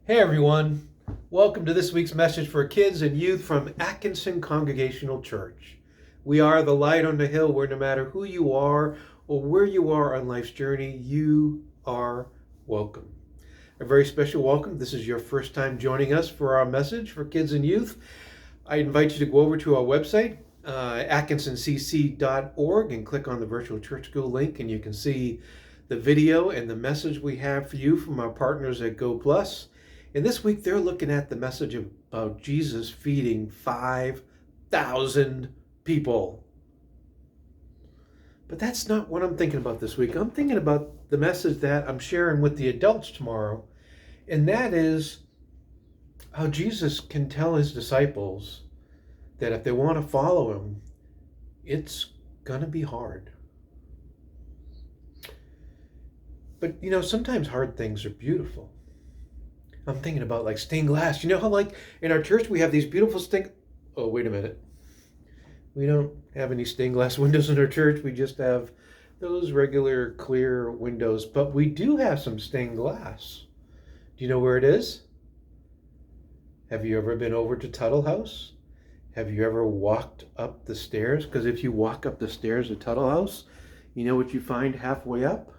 Hey everyone, welcome to this week's message for kids and youth from Atkinson Congregational Church. We are the light on the hill where no matter who you are or where you are on life's journey, you are welcome. A very special welcome. This is your first time joining us for our message for kids and youth. I invite you to go over to our website, atkinsoncc.org, and click on the virtual church school link, and you can see the video and the message we have for you from our partners at Go Plus. And this week they're looking at the message about Jesus feeding 5,000 people. But that's not what I'm thinking about this week. I'm thinking about the message that I'm sharing with the adults tomorrow. And that is how Jesus can tell his disciples that if they want to follow him, it's going to be hard. But, sometimes hard things are beautiful. I'm thinking about like stained glass. You know how like in our church we have these beautiful Oh, wait a minute. We don't have any stained glass windows in our church. We just have those regular clear windows. But we do have some stained glass. Do you know where it is? Have you ever been over to Tuttle House? Have you ever walked up the stairs? Because if you walk up the stairs at Tuttle House, you know what you find halfway up?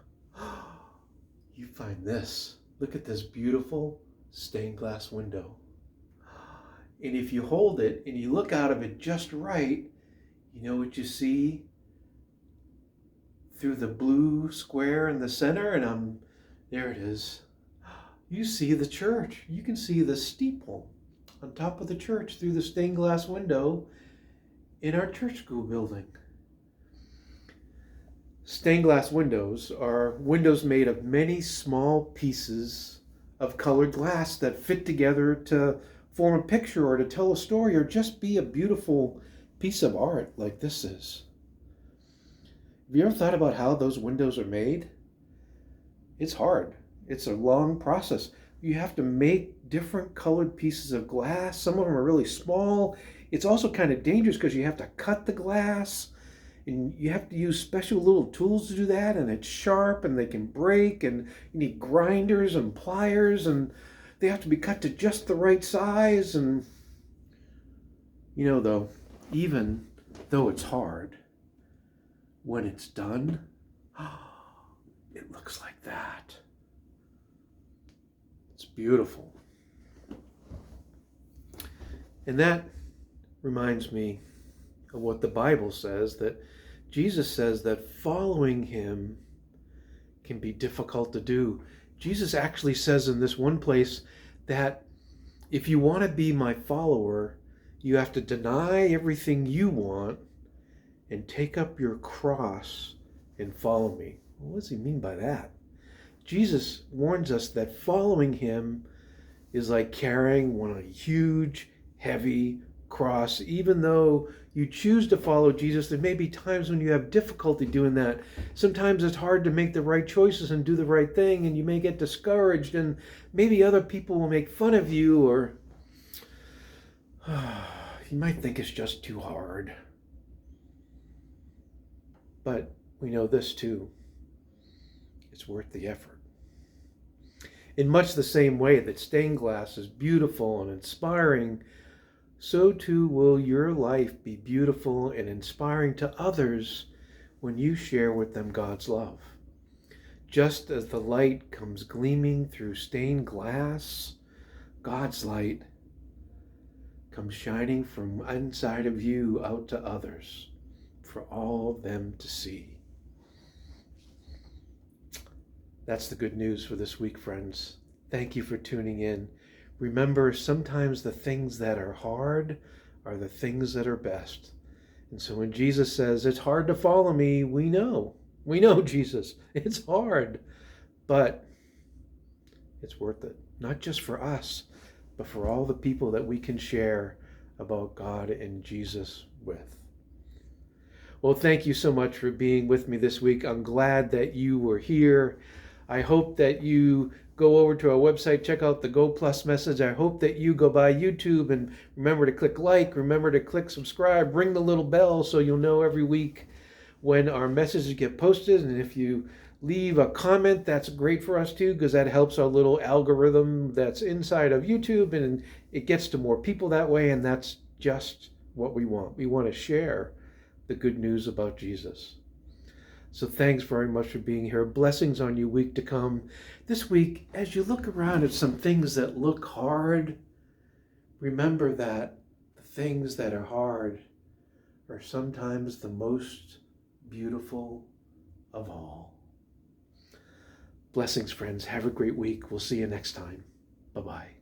You find this. Look at this beautiful stained glass window. And if you hold it and you look out of it just right, you know what you see through the blue square in the center? And there it is. You see the church. You can see the steeple on top of the church through the stained glass window in our church school building. Stained glass windows are windows made of many small pieces of colored glass that fit together to form a picture or to tell a story or just be a beautiful piece of art like this is. Have you ever thought about how those windows are made? It's hard. It's a long process. You have to make different colored pieces of glass. Some of them are really small. It's also kind of dangerous because you have to cut the glass. And you have to use special little tools to do that, and it's sharp, and they can break, and you need grinders and pliers, and they have to be cut to just the right size. And, though, even though it's hard, when it's done, it looks like that. It's beautiful. And that reminds me of what the Bible says, that Jesus says that following him can be difficult to do. Jesus actually says in this one place that if you want to be my follower, you have to deny everything you want and take up your cross and follow me. Well, what does he mean by that? Jesus warns us that following him is like carrying one huge, heavy cross. Even though you choose to follow Jesus, there may be times when you have difficulty doing that. Sometimes it's hard to make the right choices and do the right thing, and you may get discouraged, and maybe other people will make fun of you, or you might think it's just too hard. But we know this too. It's worth the effort. In much the same way that stained glass is beautiful and inspiring, so too will your life be beautiful and inspiring to others when you share with them God's love. Just as the light comes gleaming through stained glass, God's light comes shining from inside of you out to others for all of them to see. That's the good news for this week, friends. Thank you for tuning in. Remember, sometimes the things that are hard are the things that are best. And so when Jesus says, it's hard to follow me, we know, Jesus, it's hard, but it's worth it. Not just for us, but for all the people that we can share about God and Jesus with. Well, thank you so much for being with me this week. I'm glad that you were here. I hope that you go over to our website, check out the Go Plus message. I hope that you go by YouTube and remember to click like, remember to click subscribe, ring the little bell so you'll know every week when our messages get posted. And if you leave a comment. That's great for us too, because that helps our little algorithm that's inside of YouTube, and it gets to more people that way. And that's just what we want. We want to share the good news about Jesus. So thanks very much for being here. Blessings on you week to come. This week, as you look around at some things that look hard, remember that the things that are hard are sometimes the most beautiful of all. Blessings, friends. Have a great week. We'll see you next time. Bye-bye.